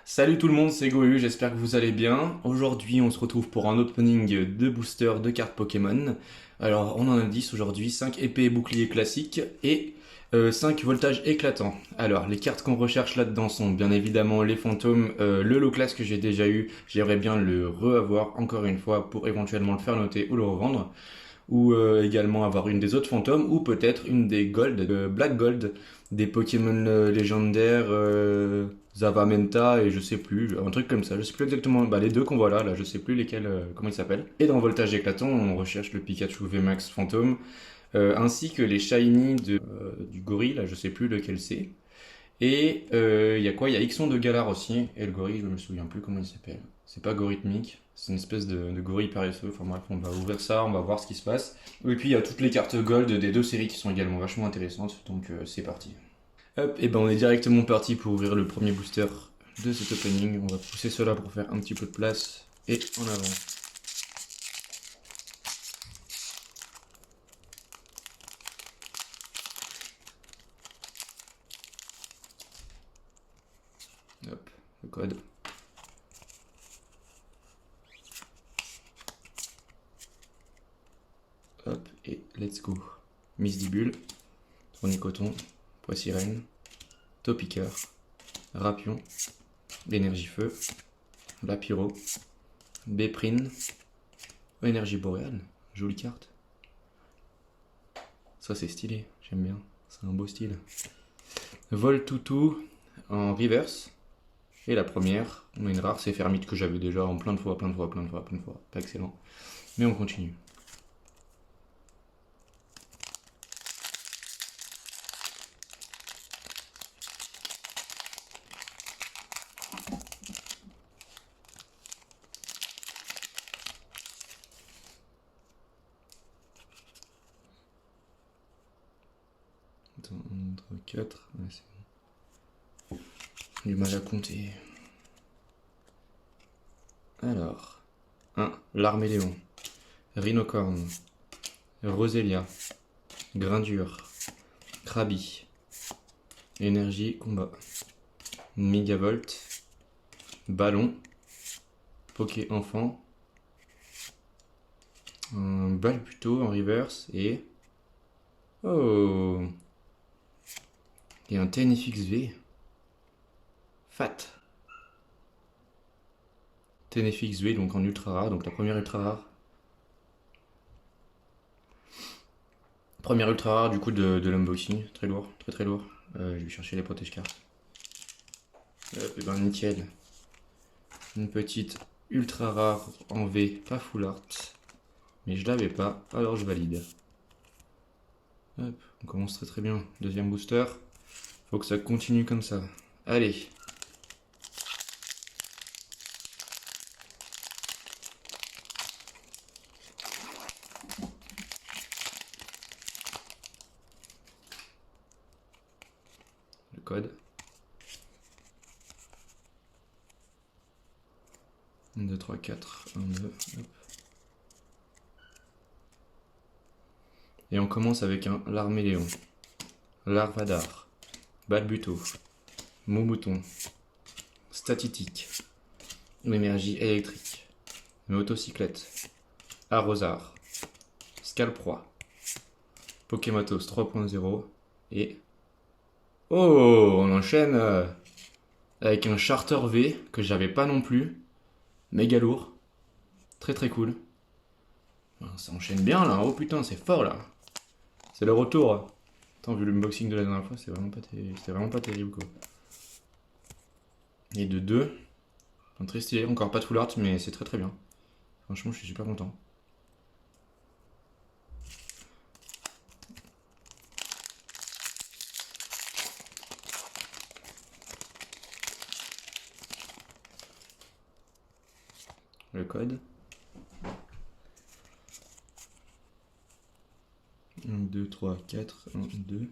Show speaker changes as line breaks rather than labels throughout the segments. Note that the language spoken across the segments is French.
Salut tout le monde, c'est Gohu, j'espère que vous allez bien. Aujourd'hui, on se retrouve pour un opening de booster de cartes Pokémon. Alors, on en a 10 aujourd'hui, 5 épées et boucliers classiques et 5 voltages éclatants. Alors, les cartes qu'on recherche là-dedans sont bien évidemment les fantômes, le low class que j'ai déjà eu, j'aimerais bien le re-avoir encore une fois pour éventuellement le faire noter ou le revendre ou également avoir une des autres fantômes, ou peut-être une des gold, Black Gold, des Pokémon légendaires, Zavamenta et je sais plus, un truc comme ça, je sais plus exactement, bah, les deux qu'on voit là, je sais plus lesquels, comment ils s'appellent. Et dans Voltage éclatant, on recherche le Pikachu VMAX fantôme, ainsi que les Shiny du gorille, là je sais plus lequel c'est. Et il y a quoi? Il y a Ixon de Galar aussi. Et le gorille, je me souviens plus comment il s'appelle. C'est pas Gorithmique, c'est une espèce de gorille paresseux. Enfin bref, on va ouvrir ça, on va voir ce qui se passe. Et puis il y a toutes les cartes gold des deux séries qui sont également vachement intéressantes. Donc c'est parti. Hop, et ben on est directement parti pour ouvrir le premier booster de cet opening. On va pousser cela pour faire un petit peu de place. Et en avant. Hop, le code. Hop, et let's go. Misdibule, Coton, Poissirène, Topiqueur, Rapion, l'énergie feu, la pyro, Béprine, énergie boréale, jolie carte. Ça c'est stylé, j'aime bien, c'est un beau style. Vol toutou en reverse. Et la première, on a une rare, c'est Fermite que j'avais déjà en plein de fois. Pas excellent. Mais on continue. Attends, 1, 3, 4. Ouais, c'est bon. Du mal à compter. Alors, 1. L'Arméléon. Rhinocorne. Roselia. Grindure. Krabi. Énergie combat. Megavolt. Ballon. Poké enfant. Un Balbuto en reverse et. Oh! Et un TNFXV. Fat. TNFXV donc en ultra rare, donc la première ultra rare. Première ultra rare du coup de l'unboxing, très lourd, très très lourd. Je vais chercher les protège cartes. Hop, et ben nickel. Une petite ultra rare en V, pas full art. Mais je l'avais pas, alors je valide. Hop, on commence très très bien. Deuxième booster. Faut que ça continue comme ça. Allez. Le code. 1, 2, 3, 4. 1, 2. Hop. Et on commence avec un Larméléon. Larvadar. Balbuto. Moumouton. Statitique. Énergie électrique. Motocyclette. Arrosard. Scalproie. Pokématos 3.0. Et. Oh, on enchaîne avec un Charter V que j'avais pas non plus. Méga lourd. Très très cool. Ça enchaîne bien là. Oh putain, c'est fort là. C'est le retour. Attends, vu l'unboxing de la dernière fois, c'était vraiment pas terrible quoi. Et de 2. Enfin, très stylé. Encore pas de full art, mais c'est très très bien. Franchement, je suis super content. Le code. 1, 2, 3, 4, 1, 2.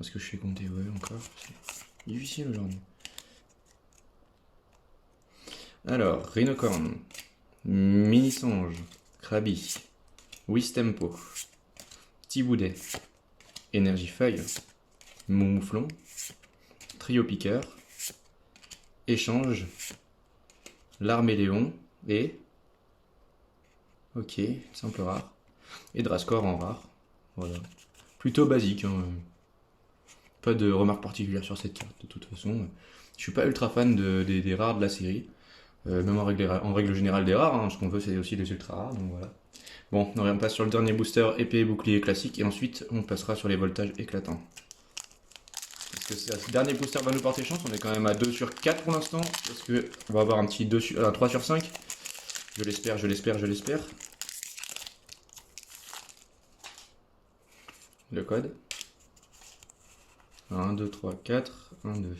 Est-ce que je sais compter? Ouais, encore. C'est difficile aujourd'hui. Alors, Rhinocorn, Mini-Songe, Krabi, Wistempo, Petit Énergie Feuille, Mouflon, Trio Piqueur échange, l'Arméléon et... Ok, simple rare. Et Drascore en rare. Voilà. Plutôt basique, hein. Pas de remarques particulières sur cette carte de toute façon. Je suis pas ultra fan des rares de la série. Même en règle générale des rares, hein. Ce qu'on veut c'est aussi des ultra rares, donc voilà. Bon, on passe sur le dernier booster épée et bouclier classique et ensuite on passera sur les voltages éclatants. Parce que ce dernier booster va nous porter chance, on est quand même à 2 sur 4 pour l'instant. Parce que on va avoir un petit 3 sur 5. Je l'espère, je l'espère, je l'espère. Le code. 1, 2, 3, 4, 1, 2.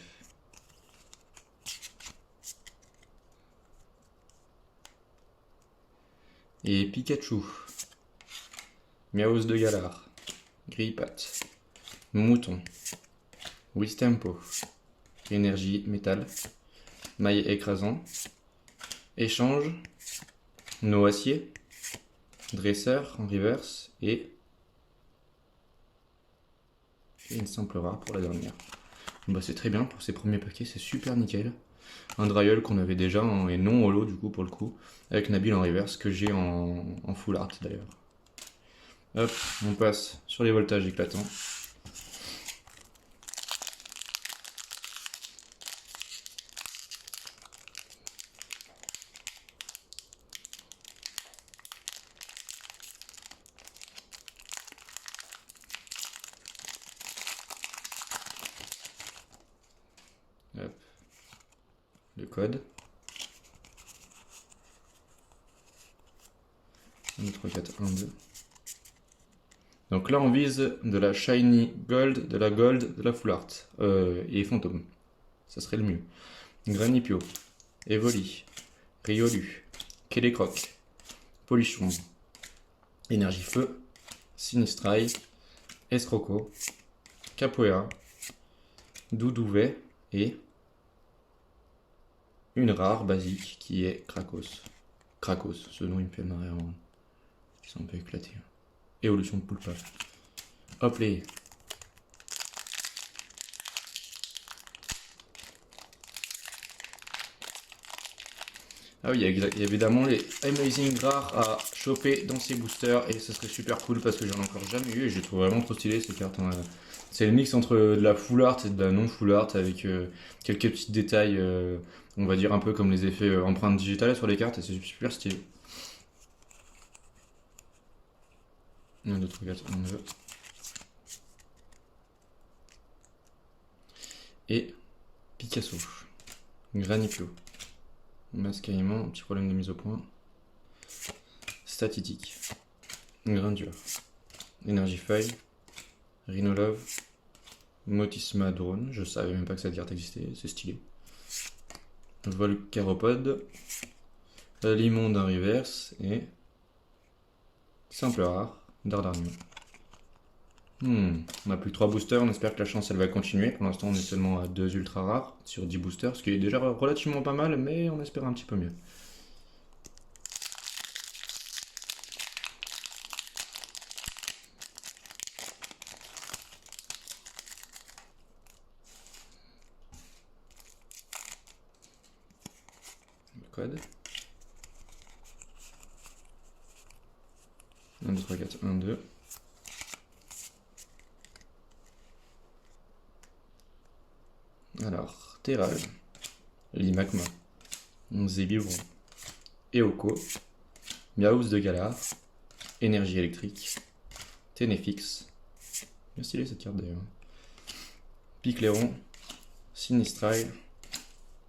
Et Pikachu. Miaus de Galar. Grippat. Mouton. Wistempo. Énergie métal. Maille écrasant. Échange. Noacier. Dresseur en reverse. Et une simple rare pour la dernière. Bah, c'est très bien pour ces premiers paquets, c'est super nickel. Un Dryol qu'on avait déjà et non holo du coup pour le coup. Avec Nabil en reverse que j'ai en full art d'ailleurs. Hop, on passe sur les voltages éclatants. Hop. Le code. 1, 2, 3, 4, 1, 2. Donc là on vise de la shiny gold, de la gold, de la full art. Et fantôme. Ça serait le mieux. Granipio. Evoli. Riolu. Kélécroc. Polichon. Énergie feu. Sinistrai. Escroco. Capoeira. Doudouvet. Et une rare basique qui est Krakos. Krakos, ce nom il me fait marrer en... Ils sont un peu éclatés. Évolution de Poulpa. Hop les. Ah oui, il y a évidemment les Amazing rares à choper dans ces boosters et ce serait super cool parce que j'en ai encore jamais eu et je les trouve vraiment trop stylé ces cartes. Hein. C'est le mix entre de la full art et de la non full art avec quelques petits détails, on va dire un peu comme les effets empreintes digitales sur les cartes et c'est super stylé. 1, 2, 3, 4, 1, 2. Et Picasso. Granipio. Mascaillement, petit problème de mise au point. Statistique. Grindure. Énergie feuille. Rhinolove. Motisma drone. Je savais même pas que cette carte existait, c'est stylé. Volcaropode. Limonde en reverse. Et simple rare. Dardarnium. On a plus que 3 boosters, on espère que la chance elle va continuer. Pour l'instant on est seulement à 2 ultra rares sur 10 boosters, ce qui est déjà relativement pas mal, mais on espère un petit peu mieux. Le code. 1, 2, 3, 4, 1, 2. Alors, Terral, Limagma, Zébivron, Eoko, Miaus de Galar, Énergie électrique, Ténéfix, bien stylé cette carte d'ailleurs, Picléron, Sinistrail,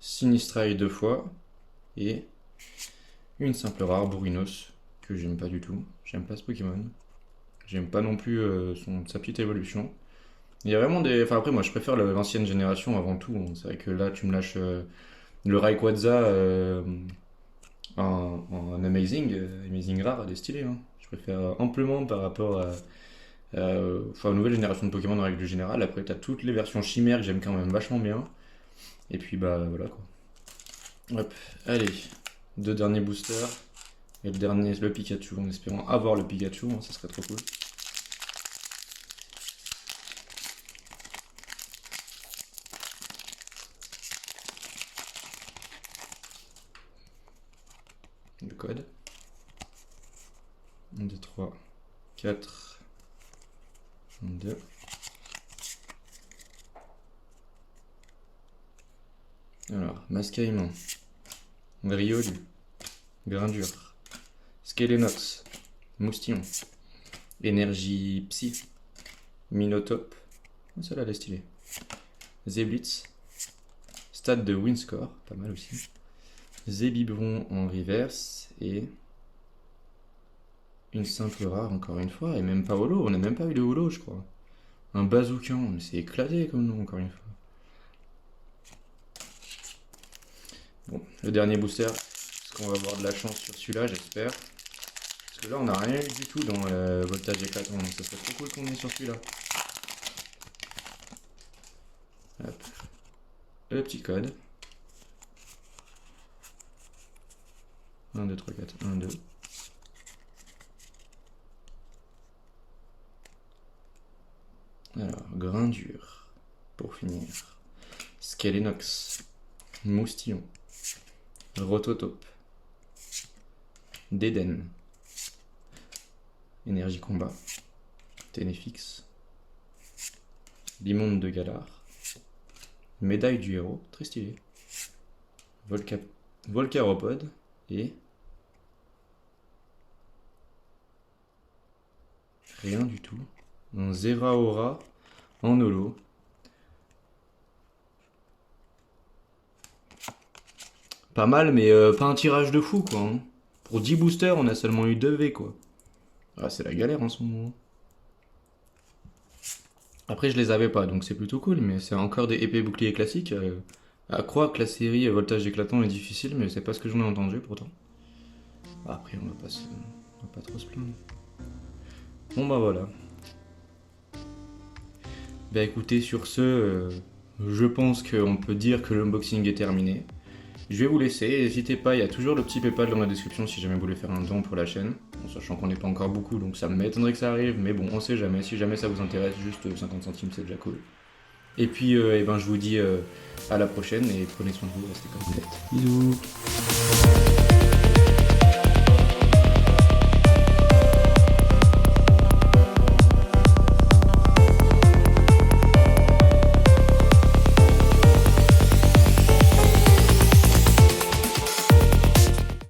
Sinistrail 2 fois, et une simple rare Bourrinos, que j'aime pas du tout, j'aime pas ce Pokémon, j'aime pas non plus sa petite évolution. Il y a vraiment des... Enfin après moi je préfère l'ancienne génération avant tout, hein. C'est vrai que là tu me lâches le Rayquaza en Amazing rare, elle est stylée. Hein. Je préfère amplement par rapport à... Enfin aux nouvelles générations de Pokémon en règle générale. Après t'as toutes les versions chimères que j'aime quand même vachement bien. Et puis bah voilà quoi. Hop, allez, 2 derniers boosters. Et le dernier le Pikachu, en espérant avoir le Pikachu, hein, ça serait trop cool. le code. 1, 2, 3, 4, 2. Alors, mascaillement, Riolu, grain dur, Skelenox, moustillon, énergie psy, Minotape, oh, celle-là elle est stylée, Zeblitz, stade de Winscore, pas mal aussi, Zébibron en reverse et une simple rare encore une fois, et même pas holo, on n'a même pas eu de holo je crois. Un bazookan, mais c'est éclaté comme nom encore une fois. Bon, le dernier booster, est-ce qu'on va avoir de la chance sur celui-là, j'espère. Parce que là, on n'a rien eu du tout dans le voltage éclatant, donc ça serait trop cool qu'on ait sur celui-là. Hop. Le petit code. 1, 2, 3, 4, 1, 2. Alors, grain dur, pour finir. Skelenox, moustillon. Rototope, Déden, énergie combat, Ténéfix, Limonde de Galar, médaille du héros, très stylé, Volcaropode et rien du tout, un Zeraora en holo. Pas mal, mais pas un tirage de fou, quoi. Hein. Pour 10 boosters, on a seulement eu 2 V, quoi. Ah, c'est la galère en ce moment. Après, je les avais pas, donc c'est plutôt cool, mais c'est encore des épées boucliers classiques. À croire que la série voltage éclatant est difficile, mais c'est pas ce que j'en ai entendu, pourtant. Après, on va pas trop se plaindre. Bon, bah voilà. Bah écoutez, sur ce, je pense qu'on peut dire que l'unboxing est terminé. Je vais vous laisser, n'hésitez pas, il y a toujours le petit PayPal dans la description si jamais vous voulez faire un don pour la chaîne. Bon, sachant qu'on n'est pas encore beaucoup, donc ça m'étonnerait que ça arrive, mais bon, on sait jamais. Si jamais ça vous intéresse, juste 50 centimes, c'est déjà cool. Et puis, je vous dis à la prochaine et prenez soin de vous, restez comme vous êtes. Bisous.